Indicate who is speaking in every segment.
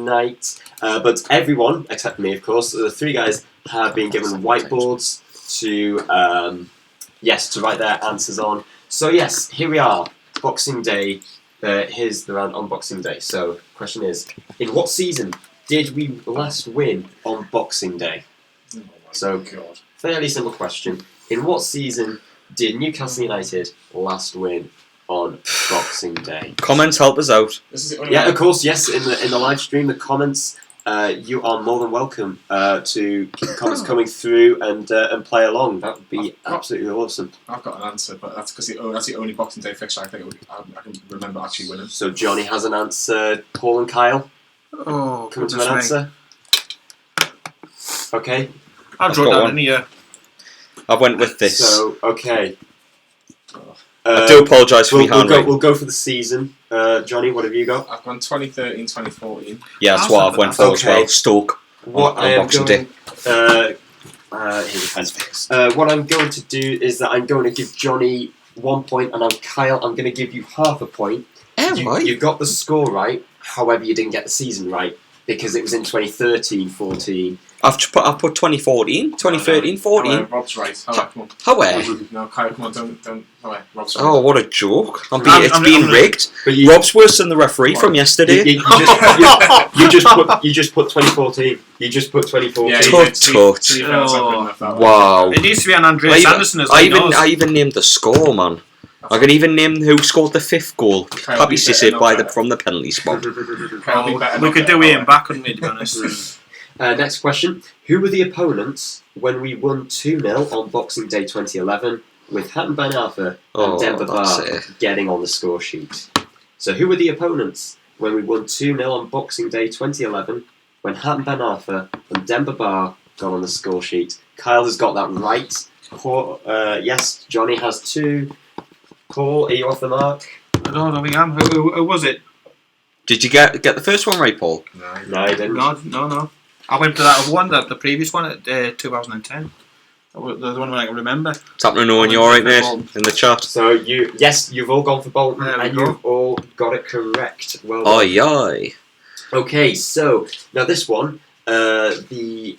Speaker 1: night. But everyone, except me, of course, the three guys have been given whiteboards to write their answers on. So yes, here we are, Boxing Day. Here's the round on Boxing Day. So, question is, in what season did we last win on Boxing Day?
Speaker 2: Oh
Speaker 1: so,
Speaker 2: God.
Speaker 1: Fairly simple question. In what season did Newcastle United last win on Boxing Day?
Speaker 3: Comments help us out.
Speaker 1: Yeah, of course, yes. In the live stream, the comments, you are more than welcome to keep the comments coming through and play along. That would be absolutely awesome.
Speaker 2: I've got an answer, but that's because that's the only Boxing Day fixture I think I can remember actually winning.
Speaker 1: So Johnny has an answer. Paul and Kyle,
Speaker 4: come
Speaker 1: to an answer. Okay.
Speaker 4: I've drawn down in here.
Speaker 3: I went with this.
Speaker 1: So okay.
Speaker 3: I do apologise for my handwriting.
Speaker 1: We'll go for the season. Johnny, what have you got?
Speaker 2: I've gone 2013, 2014.
Speaker 3: Yeah, that's what I've went for as well. Stoke.
Speaker 1: What
Speaker 3: on
Speaker 1: I am
Speaker 3: Boxing
Speaker 1: going,
Speaker 3: Day.
Speaker 1: Here's a pen. What I'm going to do is that I'm going to give Johnny 1 point, and Kyle, I'm going to give you half a point. You got the score right, however you didn't get the season right, because it was in 2013-14.
Speaker 3: I've put 2014, 2013, 14.
Speaker 2: Rob's right. Come on.
Speaker 3: How
Speaker 2: No, Kyle, come on, don't. Rob's right.
Speaker 3: Oh, what a joke. It's being rigged.
Speaker 1: But
Speaker 3: Rob's worse than the referee from yesterday.
Speaker 1: You just put 2014. You just put 2014.
Speaker 2: Yeah,
Speaker 3: Tut. Wow.
Speaker 4: It needs to be an Andreas Anderson as well.
Speaker 3: I even named the score, man. I can even name who scored the fifth goal. Happy Sissy from the penalty spot.
Speaker 4: We could do Ian back, couldn't we, to be honest?
Speaker 1: Next question. Who were the opponents when we won 2-0 on Boxing Day 2011 with Hatton Ben Arthur and Denver Bar getting on the score sheet? So who were the opponents when we won 2-0 on Boxing Day 2011 when Hatton Ben Arthur and Denver Bar got on the score sheet? Kyle has got that right. Paul, yes, Johnny has 2. Paul, are you off the mark?
Speaker 4: I don't think I am. Who was it?
Speaker 3: Did you get the first one right, Paul?
Speaker 1: No, I didn't.
Speaker 4: No. I went to that other one, the previous one at 2010. The one I can remember.
Speaker 3: It's happening to know when you're right, mate, in the chat.
Speaker 1: So you've all gone for Bolton, and you've all got it correct. Well done.
Speaker 3: Aye.
Speaker 1: Okay, so now this one, the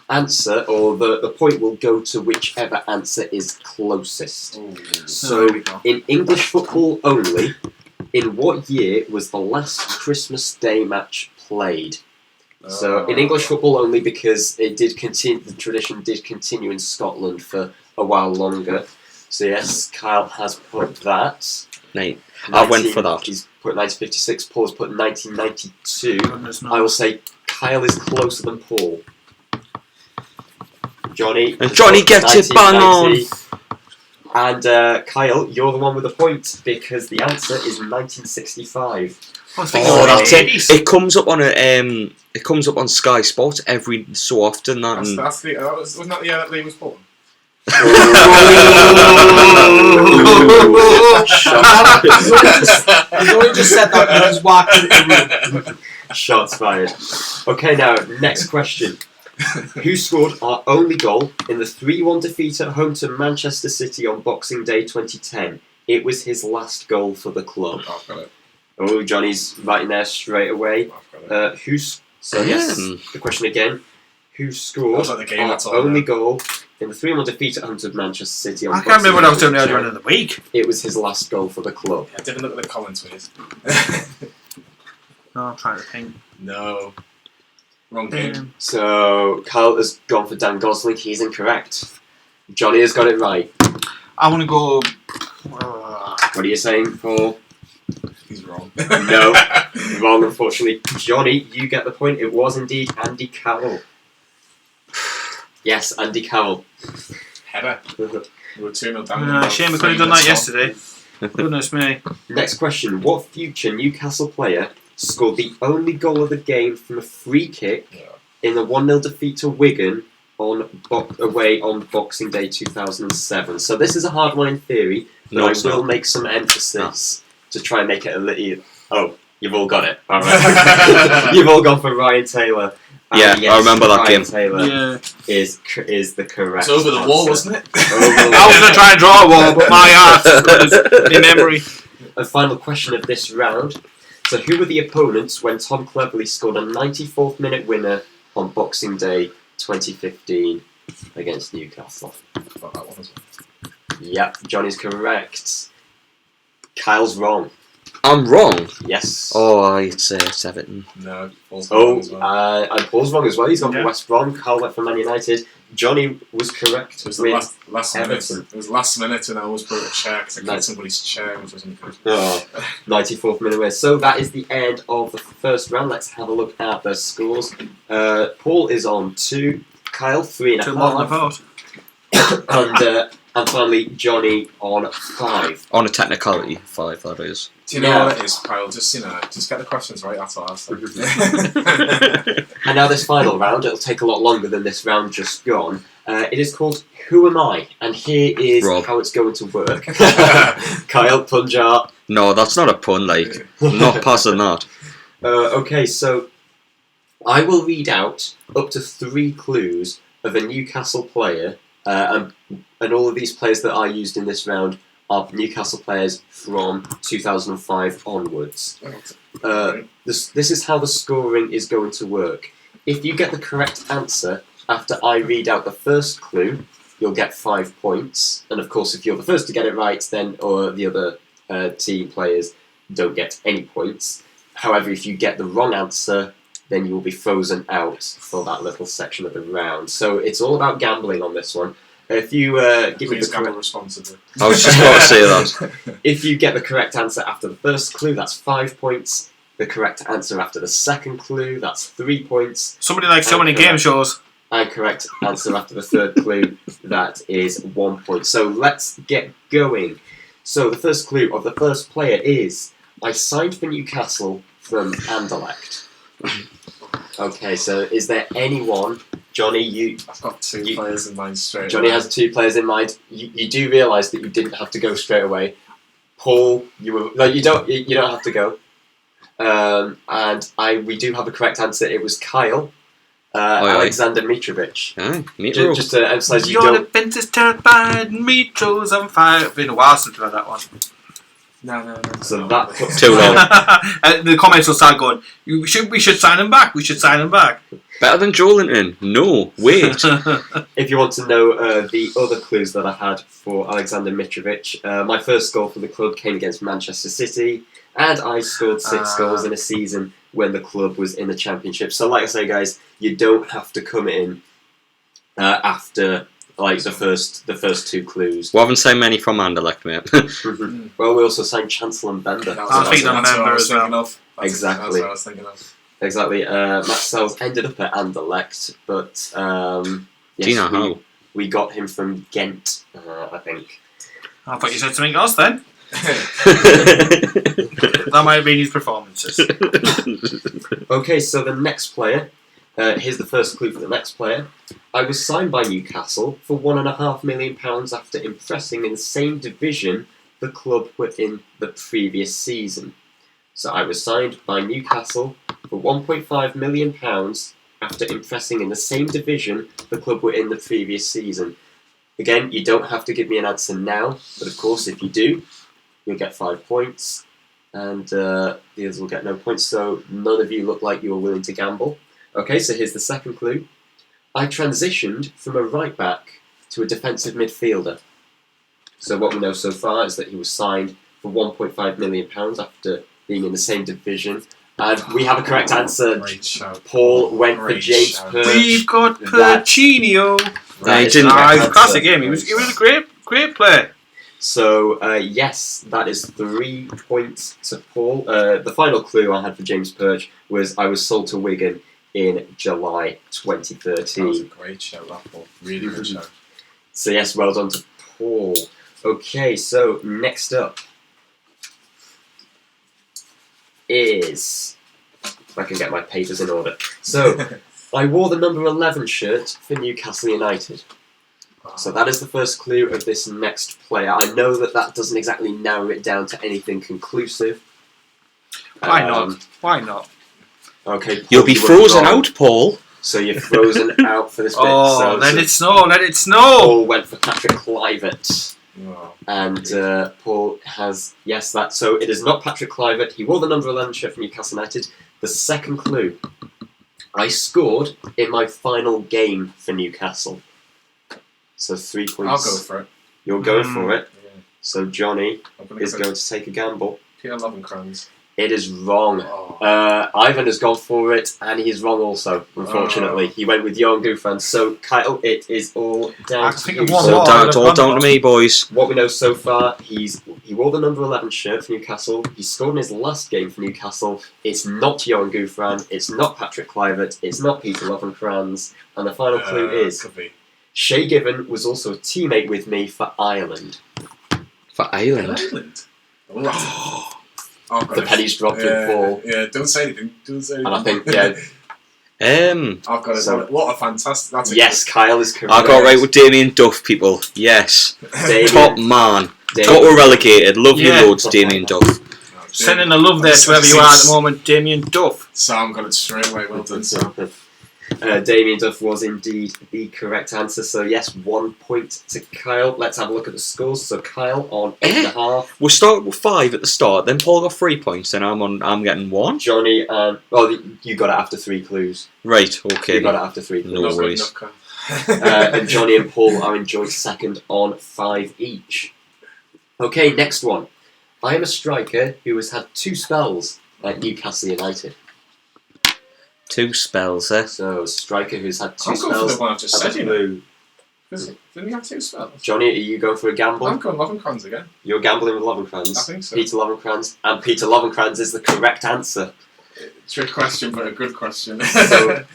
Speaker 1: answer or the point will go to whichever answer is closest. So in English football only, in what year was the last Christmas Day match played? So in English football only, because it did continue, the tradition did continue in Scotland for a while longer. So yes, Kyle has put that.
Speaker 3: I went for that.
Speaker 1: He's put 1956. Paul's put 1992. I will say Kyle is closer than Paul. Johnny
Speaker 3: gets it bang on.
Speaker 1: And Kyle, you're the one with the point because the answer is 1965.
Speaker 3: That's it. It comes up on it comes up on Sky Sports every so often.
Speaker 2: Wasn't that the year that Lee was born?
Speaker 5: He's only just said that and he's walked into the room.
Speaker 1: Shots fired. Okay, now next question. Who scored our only goal in the 3-1 defeat at home to Manchester City on Boxing Day 2010? It was his last goal for the club.
Speaker 2: I've got it.
Speaker 1: Oh, Johnny's writing there straight away. Yes, the question again. Who scored our only goal in the 3-1 defeat at home to Manchester City on
Speaker 4: I can't remember what I was doing earlier in the week.
Speaker 1: It was his last goal for the club.
Speaker 2: Yeah, I didn't look at the comments, please.
Speaker 4: No, I'm trying to think.
Speaker 2: No. Wrong game.
Speaker 1: So, Kyle has gone for Dan Gosling. He's incorrect. Johnny has got it right.
Speaker 4: I want to go...
Speaker 1: What are you saying, Paul?
Speaker 2: He's wrong.
Speaker 1: No, wrong, unfortunately. Johnny, you get the point. It was indeed Andy Carroll. Yes, Andy Carroll.
Speaker 2: Header. We were 2-0 down.
Speaker 4: Shame we could have done that yesterday. Goodness me.
Speaker 1: Next question. What future Newcastle player scored the only goal of the game from a free kick in the 1-0 defeat to Wigan away on Boxing Day 2007? So this is a hard one in theory, but I will make some emphasis to try and make it a little... Oh, you've all got it. All right. You've all gone for Ryan Taylor.
Speaker 3: Yeah, yes, I remember that game.
Speaker 1: Taylor is the correct.
Speaker 2: It's over the wall,
Speaker 1: answer.
Speaker 2: wasn't it?
Speaker 4: I was going to try and draw a wall, but my heart is in memory.
Speaker 1: A final question of this round. So who were the opponents when Tom Cleverley scored a 94th minute winner on Boxing Day 2015 against Newcastle?
Speaker 2: Got that one as well.
Speaker 1: Yep, Johnny's correct. Kyle's wrong.
Speaker 3: I'm wrong.
Speaker 1: Yes.
Speaker 3: Oh, I'd say it's Everton.
Speaker 2: No, Paul's
Speaker 1: Oh,
Speaker 2: wrong as well.
Speaker 1: and Paul's wrong as well. He's gone
Speaker 4: Yeah.
Speaker 1: for West Brom. Kyle went for Man United. Johnny was correct.
Speaker 2: It was the
Speaker 1: with
Speaker 2: last minute.
Speaker 1: Everton.
Speaker 2: It was last minute, and I almost broke a chair because I
Speaker 1: Nice.
Speaker 2: kicked somebody's chair, which wasn't good.
Speaker 1: Oh, 94th minute winner. So that is the end of the first round. Let's have a look at the scores. Paul is on 2. Kyle 3.5.
Speaker 4: 2 more than I thought.
Speaker 1: And finally Johnny on 5.
Speaker 3: On a technicality, 5, that is.
Speaker 2: Do you know
Speaker 1: Yeah.
Speaker 2: what it is, Kyle? Just just get the questions right. That's what I was saying.
Speaker 1: And now this final round, it'll take a lot longer than this round just gone. It is called Who Am I? And here is
Speaker 3: Rob.
Speaker 1: how it's going to work. Kyle, Punjar.
Speaker 3: No, that's not a pun, like. I'm not passing that.
Speaker 1: Okay, so I will read out up to 3 clues of a Newcastle player, and all of these players that I used in this round are Newcastle players from 2005 onwards. This is how the scoring is going to work. If you get the correct answer after I read out the first clue, you'll get 5 points. And of course, if you're the first to get it right, then or the other team players don't get any points. However, if you get the wrong answer, then you will be frozen out for that little section of the round. So it's all about gambling on this one. If you give me
Speaker 2: Please
Speaker 1: the
Speaker 2: gamble
Speaker 1: correct,
Speaker 2: responsibly.
Speaker 3: I was just about to say that.
Speaker 1: if you get the correct answer after the first clue, that's 5 points. The correct answer after the second clue, that's 3 points.
Speaker 4: Somebody likes so many game shows.
Speaker 1: And correct answer after the third clue, that is 1 point. So let's get going. So the first clue of the first player is, I signed for Newcastle from Anderlecht. Okay, so is there anyone, Johnny,
Speaker 2: I've got 2 players in mind straight
Speaker 1: Johnny
Speaker 2: away.
Speaker 1: has 2 players in mind. You do realise that you didn't have to go straight away. Paul, you don't have to go. And we do have a correct answer. It was Kyle. Alexander Mitrovic.
Speaker 3: Aye, Mitro.
Speaker 1: Just to emphasise, you
Speaker 4: You're
Speaker 1: don't.
Speaker 4: the Ventus terrified, Metro's on fire. It's been a while since we had that one.
Speaker 2: No.
Speaker 1: So that puts
Speaker 3: Too long.
Speaker 4: The comments will start going, we should sign him back. We should sign him back.
Speaker 3: Better than Joelinton? No, wait.
Speaker 1: If you want to know the other clues that I had for Alexander Mitrovic, my first goal for the club came against Manchester City, and I scored 6 goals in a season when the club was in the Championship. So, like I say, guys, you don't have to come in after the first 2 clues.
Speaker 3: We haven't signed many from Anderlecht, mate.
Speaker 1: Well, we also signed Chancellor and Bender.
Speaker 4: I think I'm
Speaker 2: That's what I
Speaker 4: member
Speaker 2: was
Speaker 4: as well.
Speaker 2: thinking of.
Speaker 1: Exactly.
Speaker 2: That's what I was thinking of.
Speaker 1: Exactly. Matt Sells ended up at Anderlecht, but
Speaker 3: Do you know how?
Speaker 1: we got him from Ghent, I think.
Speaker 4: I thought you said something else then. That might have been his performances.
Speaker 1: Okay, so the next player, here's the first clue for the next player. I was signed by Newcastle for £1.5 million after impressing in the same division the club were in the previous season. So I was signed by Newcastle for £1.5 million after impressing in the same division the club were in the previous season. Again, you don't have to give me an answer now, but of course if you do, you'll get 5 points, and the others will get no points, so none of you look like you are willing to gamble. Okay, so here's the second clue. I transitioned from a right-back to a defensive midfielder. So what we know so far is that he was signed for £1.5 million after being in the same division. And we have a correct answer.
Speaker 2: Great shout.
Speaker 1: Paul went for
Speaker 2: Great
Speaker 1: James
Speaker 2: shout.
Speaker 1: Perch.
Speaker 4: We've got
Speaker 1: That-
Speaker 4: Percino.
Speaker 1: That is
Speaker 3: didn't
Speaker 1: the
Speaker 3: get
Speaker 1: correct
Speaker 4: He's a classic
Speaker 1: answer.
Speaker 4: game. He was a great player.
Speaker 1: So, yes, that is 3 points to Paul. The final clue I had for James Perch was I was sold to Wigan in July
Speaker 2: That was a
Speaker 1: 2013.
Speaker 2: great show, that Paul. Really good show.
Speaker 1: So, yes, well done to Paul. Okay, so next up is... If I can get my papers in order. So, I wore the number 11 shirt for Newcastle United. So that is the first clue of this next player. I know that doesn't exactly narrow it down to anything conclusive.
Speaker 4: Why not? Why not?
Speaker 1: Okay, Paul,
Speaker 3: You'll be
Speaker 1: you were
Speaker 3: frozen
Speaker 1: wrong.
Speaker 3: out, Paul.
Speaker 1: So you're frozen out for this bit.
Speaker 4: Oh,
Speaker 1: so
Speaker 4: let it snow. Let it snow.
Speaker 1: Paul went for Patrick Kluivert.
Speaker 2: Oh.
Speaker 1: And Paul has, yes, that. So it is not Patrick Kluivert. He wore the number 11 shirt for Newcastle United. The second clue. I scored in my final game for Newcastle. So 3 points.
Speaker 2: I'll go for it.
Speaker 1: You're going for it.
Speaker 2: Yeah.
Speaker 1: So Johnny is
Speaker 2: go
Speaker 1: going to take a gamble.
Speaker 2: Peter Lovenkrands.
Speaker 1: It is wrong.
Speaker 2: Oh.
Speaker 1: Ivan has gone for it, and he is wrong also, unfortunately. He went with Johan Gouffran. So, Kyle, it is all down to you.
Speaker 3: It's all down to me, boys.
Speaker 1: What we know so far, he wore the number 11 shirt for Newcastle. He scored in his last game for Newcastle. It's not Johan Gouffran. It's not Patrick Kluivert. It's not Peter Lovenkrands. And the final clue is,
Speaker 2: Could be.
Speaker 1: Shay Given was also a teammate with me for Ireland.
Speaker 3: For Ireland?
Speaker 2: Ireland? Oh,
Speaker 1: The pennies dropped in Paul.
Speaker 2: Yeah, don't say anything. Don't say anything.
Speaker 1: And I think, yeah.
Speaker 2: I've got it.
Speaker 1: So-
Speaker 2: What a fantastic. That's a
Speaker 1: Yes, Kyle is correct.
Speaker 3: I got right with Damien Duff, people. Yes.
Speaker 1: Damien-
Speaker 3: Top man.
Speaker 1: Damien-
Speaker 3: Got relegated. Love you
Speaker 4: Yeah.
Speaker 3: loads, Damien Duff.
Speaker 4: Sending the love there to wherever you are at the moment, Damien Duff.
Speaker 2: Sam got it straight away. Well done, Sam.
Speaker 1: Damien Duff was indeed the correct answer. So yes, 1 point to Kyle. Let's have a look at the scores. So Kyle on 8.5.
Speaker 3: We'll start with 5 at the start, then Paul got 3 points, and I'm getting 1.
Speaker 1: Johnny and you got it after 3 clues.
Speaker 3: Right, okay.
Speaker 1: You got it after 3 clues.
Speaker 3: No
Speaker 2: Not good
Speaker 3: worries.
Speaker 2: enough, Kyle.
Speaker 1: And Johnny and Paul are in joint second on 5 each. Okay, next one. I am a striker who has had 2 spells at Newcastle United.
Speaker 3: 2 spells, eh?
Speaker 1: So, a striker who's had 2
Speaker 2: I'm going for
Speaker 1: spells.
Speaker 2: the one I've just
Speaker 1: As a
Speaker 2: said, you know.
Speaker 1: clue.
Speaker 2: Didn't he have 2 spells?
Speaker 1: Johnny, are you going for a gamble?
Speaker 2: I'm going Lovenkrands again.
Speaker 1: You're gambling with Lovenkrands.
Speaker 2: I think so.
Speaker 1: Peter Lovenkrands. And Peter Lovenkrands is the correct answer.
Speaker 2: Trick question, but a good question.
Speaker 1: So,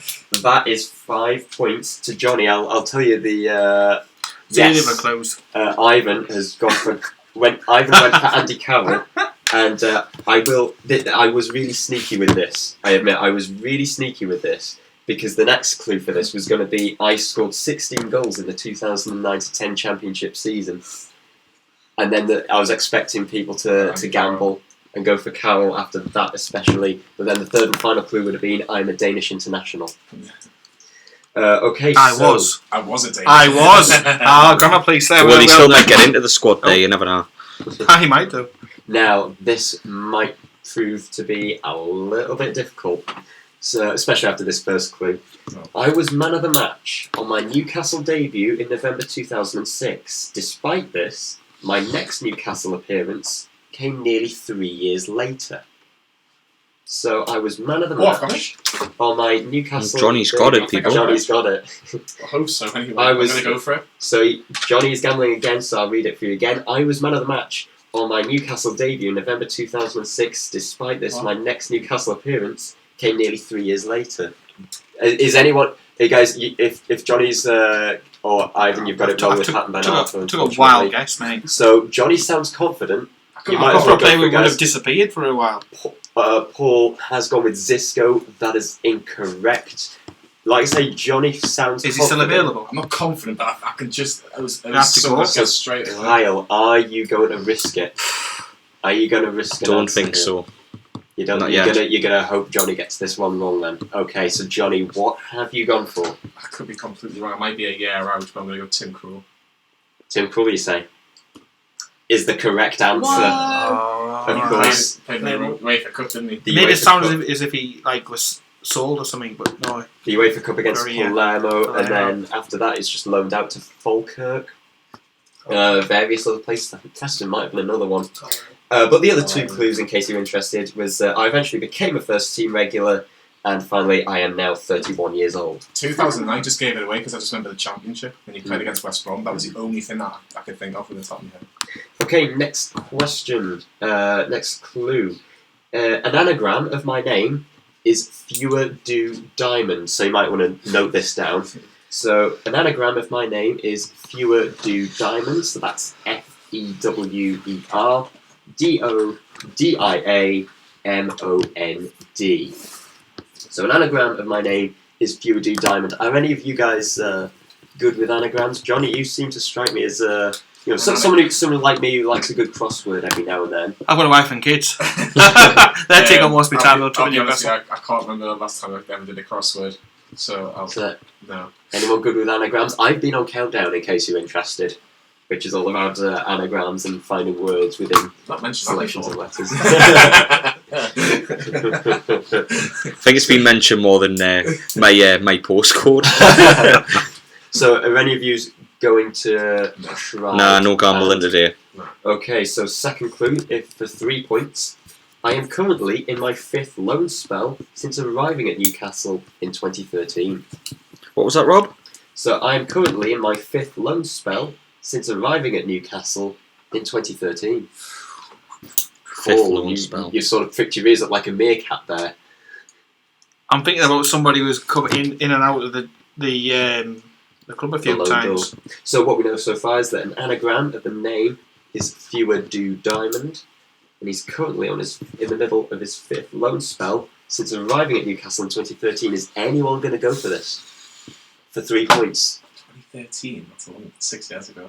Speaker 1: that is 5 points to Johnny. I'll tell you the...
Speaker 4: Yes. Close.
Speaker 1: Ivan has gone for... Ivan went for Andy Carroll. And I was really sneaky with this. I admit, I was really sneaky with this. Because the next clue for this was going to be I scored 16 goals in the 2009-10 championship season. And then I was expecting people to gamble and go for Carroll after that especially. But then the third and final clue would have been I'm a Danish international. Okay,
Speaker 4: I was
Speaker 2: I was a Danish.
Speaker 4: I was. Grammar police there.
Speaker 3: Well, he still might get into the squad there, you never know.
Speaker 4: He might do.
Speaker 1: Now, this might prove to be a little bit difficult. So, especially after this first clue.
Speaker 2: No.
Speaker 1: I was man of the match on my Newcastle debut in November 2006. Despite this, my next Newcastle appearance came nearly 3 years later. So I was man of the match on my Newcastle
Speaker 3: Johnny's
Speaker 1: debut.
Speaker 3: got it, people.
Speaker 1: Johnny's got it.
Speaker 2: I hope so. Anyway,
Speaker 1: I'm
Speaker 2: going to go for it.
Speaker 1: So Johnny is gambling again, so I'll read it for you again. I was man of the match on my Newcastle debut in November 2006. Despite this, my next Newcastle appearance came nearly 3 years later. Is anyone... Hey guys, if Johnny's or Ivan, you've got it wrong with Pat and Ben Arthur.
Speaker 4: Took a wild guess, mate.
Speaker 1: So Johnny sounds confident. You might
Speaker 4: I
Speaker 1: as well
Speaker 4: thought
Speaker 1: go
Speaker 4: they
Speaker 1: for
Speaker 4: would
Speaker 1: guys.
Speaker 4: have disappeared for a while.
Speaker 1: Paul has gone with Zisco. That is incorrect. Like I say, Johnny sounds
Speaker 4: Is
Speaker 1: confident.
Speaker 4: he still available?
Speaker 2: I'm not confident, but I can just... I was
Speaker 4: Have to
Speaker 2: so
Speaker 4: go.
Speaker 2: much straight away.
Speaker 1: Kyle, are you going to risk it? Are you going to risk it?
Speaker 3: Don't think so.
Speaker 1: You don't.
Speaker 3: Not
Speaker 1: You're
Speaker 3: yet.
Speaker 1: gonna hope Johnny gets this one wrong then. Okay, so Johnny, what have you gone for?
Speaker 2: I could be completely wrong. I might be a year out, but I'm going to go Tim Krul.
Speaker 1: Tim Krul, you say, is the correct answer. Of course.
Speaker 2: Played in the UEFA Cup, didn't he?
Speaker 1: The
Speaker 4: Maybe it
Speaker 1: UEFA
Speaker 4: sounds
Speaker 1: Cup.
Speaker 4: as if he was sold or something, but no.
Speaker 1: The UEFA Cup against
Speaker 4: Very, yeah.
Speaker 1: Palermo, and
Speaker 4: Palermo.
Speaker 1: then after that, it's just loaned out to Falkirk. Various other places. I think Preston might have been another one. But the other 2 clues, in case you're interested, was I eventually became a first-team regular, and finally, I am now 31 years old.
Speaker 2: 2009 just gave it away because I just remember the championship when he played against West Brom. That was the only thing that I could think of with the top of my head.
Speaker 1: Okay, next question. Next clue. An anagram of my name is Fewer Do Diamond, so you might want to note this down. So, an anagram of my name is Fewer Do Diamonds, so that's FEWER DIAMOND. So an anagram of my name is Fewer Do Diamond. Are any of you guys good with anagrams? Johnny, you seem to strike me as someone like me who likes a good crossword every now and then.
Speaker 4: I've got a wife and kids. They take on most of my time.
Speaker 2: I'll be honest, I can't remember the last time I ever did a crossword. So I'll...
Speaker 1: So,
Speaker 2: No.
Speaker 1: anyone good with anagrams? I've been on Countdown in case you're interested. which is all about anagrams and finding words within
Speaker 2: Not mentioned that
Speaker 1: selections of
Speaker 2: before.
Speaker 1: letters.
Speaker 3: I think it's been mentioned more than my postcode.
Speaker 1: So, are any of you going to try?
Speaker 3: Nah, no gambling today.
Speaker 1: Okay, so second clue, if for 3 points. I am currently in my 5th loan spell since arriving at Newcastle in 2013.
Speaker 3: What was that, Rob?
Speaker 1: So I am currently in my 5th loan spell since arriving at Newcastle in 2013.
Speaker 3: Fifth loan spell.
Speaker 1: You sort of pricked your ears up like a meerkat there.
Speaker 4: I'm thinking about somebody who's come in and out of the club a few
Speaker 1: The loan
Speaker 4: times.
Speaker 1: door. So what we know so far is that an anagram of the name is Fewer Do Diamond, and he's currently in the middle of his 5th loan spell since arriving at Newcastle in 2013. Is anyone going to go for this? For 3 points.
Speaker 2: 2013, that's 6 years ago.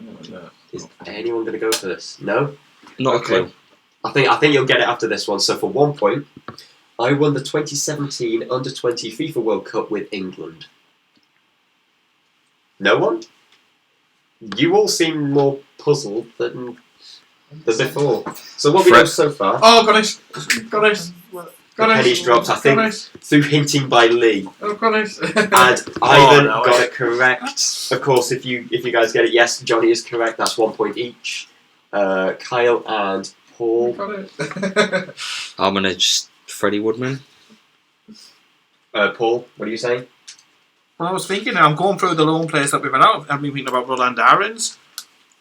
Speaker 1: Is anyone going to go for this? No?
Speaker 3: Not a
Speaker 1: Okay.
Speaker 3: clue.
Speaker 1: I think you'll get it after this one. So for 1 point, I won the 2017 Under-20 FIFA World Cup with England. No one? You all seem more puzzled than before. So what we know so far,
Speaker 2: Oh, got it! Got it!
Speaker 1: the pennies dropped, I think, through hinting by Lee.
Speaker 2: Oh, got it!
Speaker 1: And Ivan
Speaker 4: no,
Speaker 1: got it correct. Of course, if you guys get it, yes, Johnny is correct. That's 1 point each. Kyle and Paul.
Speaker 2: Got it.
Speaker 3: I'm gonna just Freddie Woodman.
Speaker 1: Paul, what are you saying?
Speaker 4: Well, I was thinking, I'm going through the loan players that we've been out. I've been thinking about Roland Aarons.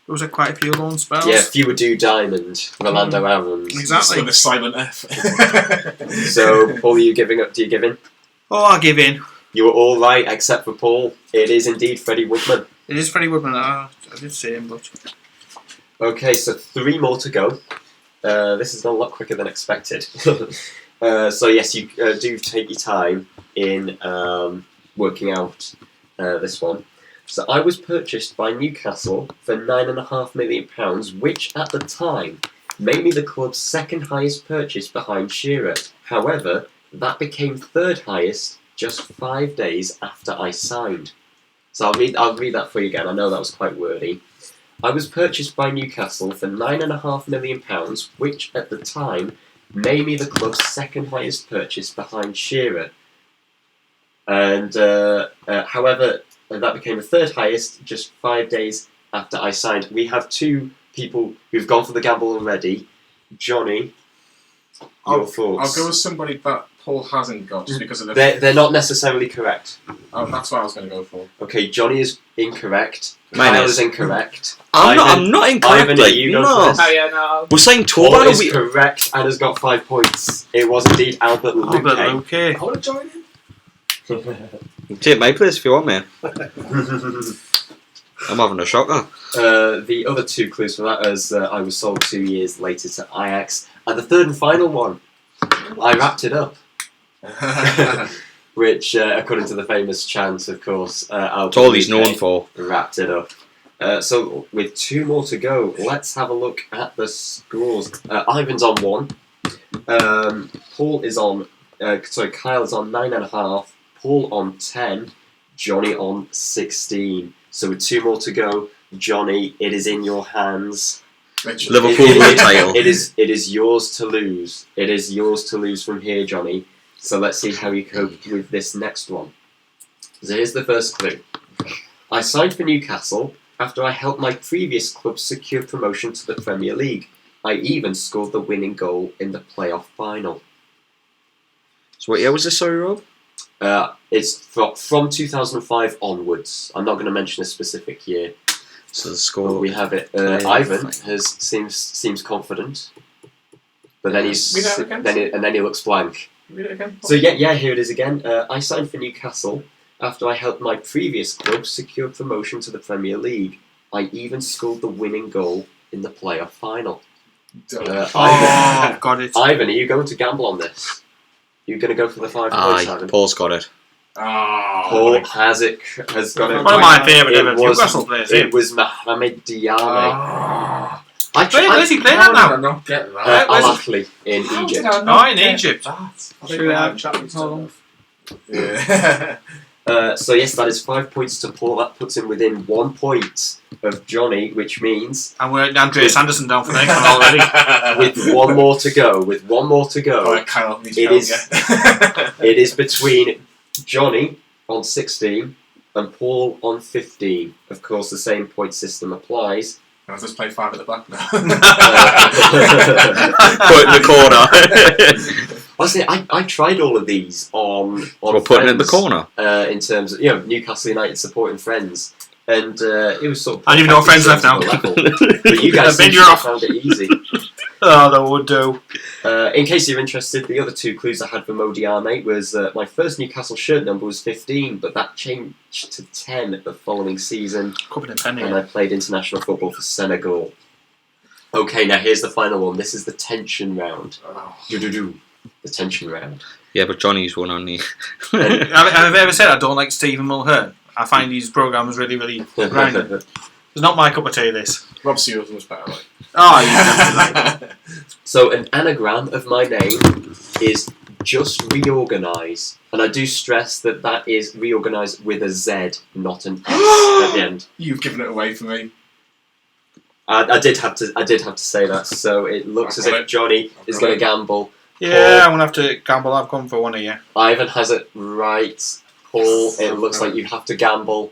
Speaker 4: Those are quite a few loan spells.
Speaker 1: Yeah, Fewer Do Diamond, Rolando Aarons.
Speaker 4: Exactly.
Speaker 2: With a silent F.
Speaker 1: So, Paul, are you giving up? Do you give in?
Speaker 4: Oh, I'll give in.
Speaker 1: You were all right, except for Paul. It is indeed Freddie Woodman.
Speaker 4: It is Freddie Woodman. I did say him, but
Speaker 1: Okay, so 3 more to go. This has gone a lot quicker than expected. So yes, you do take your time in working out this one. So I was purchased by Newcastle for £9.5 million, which at the time made me the club's 2nd highest purchase behind Shearer. However, that became 3rd highest just 5 days after I signed. So I'll read that for you again. I know that was quite wordy. I was purchased by Newcastle for £9.5 million, which at the time made me the club's 2nd highest purchase behind Shearer. And however, that became the 3rd highest just 5 days after I signed. We have 2 people who've gone for the gamble already. Johnny, your thoughts?
Speaker 2: I'll go with somebody that Paul hasn't got just because of the.
Speaker 1: They're not necessarily correct.
Speaker 2: Oh, that's what I was going to go for.
Speaker 1: Okay, Johnny is incorrect.
Speaker 3: Mine
Speaker 1: Kyle
Speaker 3: is.
Speaker 1: is incorrect.
Speaker 3: I'm not incorrect.
Speaker 1: Ivan,
Speaker 3: Like,
Speaker 1: you go
Speaker 3: no.
Speaker 1: first.
Speaker 5: Oh yeah, no.
Speaker 3: We're saying
Speaker 1: Paul
Speaker 3: Torban.
Speaker 1: is correct and has got 5 points. It was indeed Albert Luque.
Speaker 4: okay.
Speaker 5: I want to join in.
Speaker 3: Take my place if you want, man. I'm having a shocker.
Speaker 1: The other 2 clues for that is I was sold 2 years later to Ajax. And the 3rd and final one, I wrapped it up. Which, according to the famous chant, of course, Albert
Speaker 3: It's all he's known
Speaker 1: Luque
Speaker 3: for.
Speaker 1: wrapped it up. So, with 2 more to go, let's have a look at the scores. Ivan's on 1. Paul is on. Kyle is on 9.5. Paul on 10. Johnny on 16. So, with 2 more to go, Johnny, it is in your hands.
Speaker 3: Liverpool win the title.
Speaker 1: It is yours to lose. It is yours to lose from here, Johnny. So let's see how you cope with this next one. So here's the first clue. I signed for Newcastle after I helped my previous club secure promotion to the Premier League. I even scored the winning goal in the playoff final.
Speaker 3: So what year was this, sorry, Rob?
Speaker 1: It's from 2005 onwards. I'm not going to mention a specific year.
Speaker 3: So the
Speaker 1: But
Speaker 3: score.
Speaker 1: we have it. Ivan seems confident, but then
Speaker 2: Read that again,
Speaker 1: then he looks blank.
Speaker 2: Read it again.
Speaker 1: So yeah, here it is again. I signed for Newcastle after I helped my previous club secure promotion to the Premier League. I even scored the winning goal in the playoff final.
Speaker 4: Oh, got it.
Speaker 1: Ivan, are you going to gamble on this? You're going to go for the 5 points,
Speaker 3: Aye,
Speaker 1: Ivan?
Speaker 3: Paul's got it.
Speaker 1: Paul has got it.
Speaker 4: One of my favourite
Speaker 1: It
Speaker 4: ever
Speaker 1: was-
Speaker 4: Newcastle players.
Speaker 1: It was Mohamed Diallo.
Speaker 4: Where's he playing at
Speaker 2: How did I
Speaker 4: now?
Speaker 2: not get that?
Speaker 4: where's
Speaker 1: Al Ahly in
Speaker 5: How did
Speaker 1: Egypt.
Speaker 5: I not
Speaker 4: in
Speaker 5: get
Speaker 4: Egypt.
Speaker 5: that? I
Speaker 4: Sure,
Speaker 5: think I
Speaker 4: yeah.
Speaker 5: have Champions
Speaker 2: Yeah.
Speaker 1: So yes, that is 5 points to Paul. That puts him within 1 point of Johnny, which means
Speaker 4: And we're Andreas Anderson down for the next one already.
Speaker 1: with one more to go,
Speaker 2: Alright, Kyle, need
Speaker 1: It
Speaker 2: help,
Speaker 1: is-
Speaker 2: yeah.
Speaker 1: it is between Johnny on 16 and Paul on 15. Of course, the same point system applies.
Speaker 2: I'll just play 5 at the back now.
Speaker 3: Put it in the corner.
Speaker 1: Honestly, I tried all of these on
Speaker 3: We're putting it in the
Speaker 1: Friends,
Speaker 3: corner.
Speaker 1: in terms of Newcastle United supporting Friends, and it was sort of.
Speaker 4: I don't even know what Friends left now.
Speaker 1: level. But you guys
Speaker 4: Ben,
Speaker 1: seem to
Speaker 4: you're
Speaker 1: have
Speaker 4: off.
Speaker 1: found it easy.
Speaker 4: Oh, that would do.
Speaker 1: In case you're interested, the other 2 clues I had for Modiane was my first Newcastle shirt number was 15, but that changed to 10 the following season,
Speaker 4: Could be a penny.
Speaker 1: and I played international football for Senegal. Okay, now here's the final one. This is the tension round. Do-do-do. The tension round.
Speaker 3: Yeah, but Johnny's one only.
Speaker 4: Have I ever said I don't like Stephen Mulhern? I find his programmes really, really grinding. It's not my cup of tea, this.
Speaker 2: Rob Seals was better, like.
Speaker 4: Oh, yeah.
Speaker 1: So an anagram of my name is just reorganise, and I do stress that that is reorganise with a Z, not an S at the end.
Speaker 2: You've given it away for me.
Speaker 1: I did have to say that. So it looks as if Johnny is going to gamble.
Speaker 4: Yeah, I'm going to have to gamble. I've gone for one of you.
Speaker 1: Ivan has it right. Paul, it looks like you have to gamble.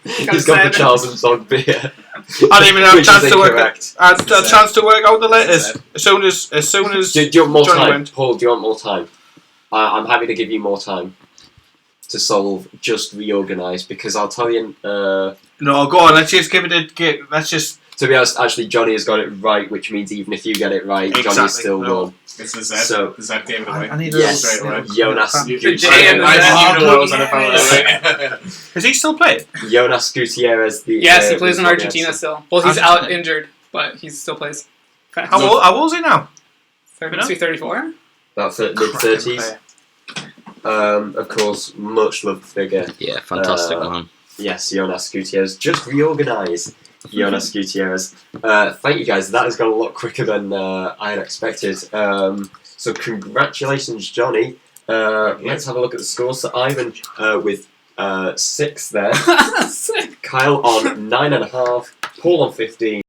Speaker 1: He's gone for Charles and Zog beer.
Speaker 4: I didn't even have a
Speaker 1: Which
Speaker 4: chance
Speaker 1: is
Speaker 4: to work.
Speaker 1: incorrect.
Speaker 4: I had a chance to work out the letters. As soon as
Speaker 1: Do you want more
Speaker 4: Johnny
Speaker 1: time?
Speaker 4: went.
Speaker 1: Paul, do you want more time? I'm happy to give you more time to solve just reorganise, because I'll tell you.
Speaker 4: No, go on. Let's just give it a get. Let's just.
Speaker 1: To be honest, actually, Johnny has got it right, which means even if you get it right,
Speaker 4: Exactly.
Speaker 1: Johnny's still
Speaker 4: No.
Speaker 1: won.
Speaker 2: It's the Z.
Speaker 1: So-
Speaker 2: The Z gave it away.
Speaker 4: I need
Speaker 1: Yes,
Speaker 2: straight away.
Speaker 1: Jonas
Speaker 2: You-
Speaker 6: The J and the
Speaker 2: I
Speaker 6: Z.
Speaker 2: didn't know I was on the phone.
Speaker 4: Is he still playing?
Speaker 1: Jonas Gutierrez.
Speaker 6: Yes, he plays in
Speaker 1: was
Speaker 6: Argentina
Speaker 1: yes.
Speaker 6: still. Well, he's
Speaker 4: Argentina.
Speaker 6: out injured, but he still plays.
Speaker 4: How old is he now?
Speaker 6: 34?
Speaker 1: About mid-30s. Of course, much loved figure.
Speaker 3: Yeah, fantastic man.
Speaker 1: Yes, Jonas Gutierrez. Just reorganise, Jonas Gutierrez. Thank you guys. That has gone a lot quicker than I had expected. So congratulations, Johnny. Let's have a look at the scores. So Ivan with 6 there.
Speaker 6: Sick.
Speaker 1: Kyle on 9.5. Paul on 15.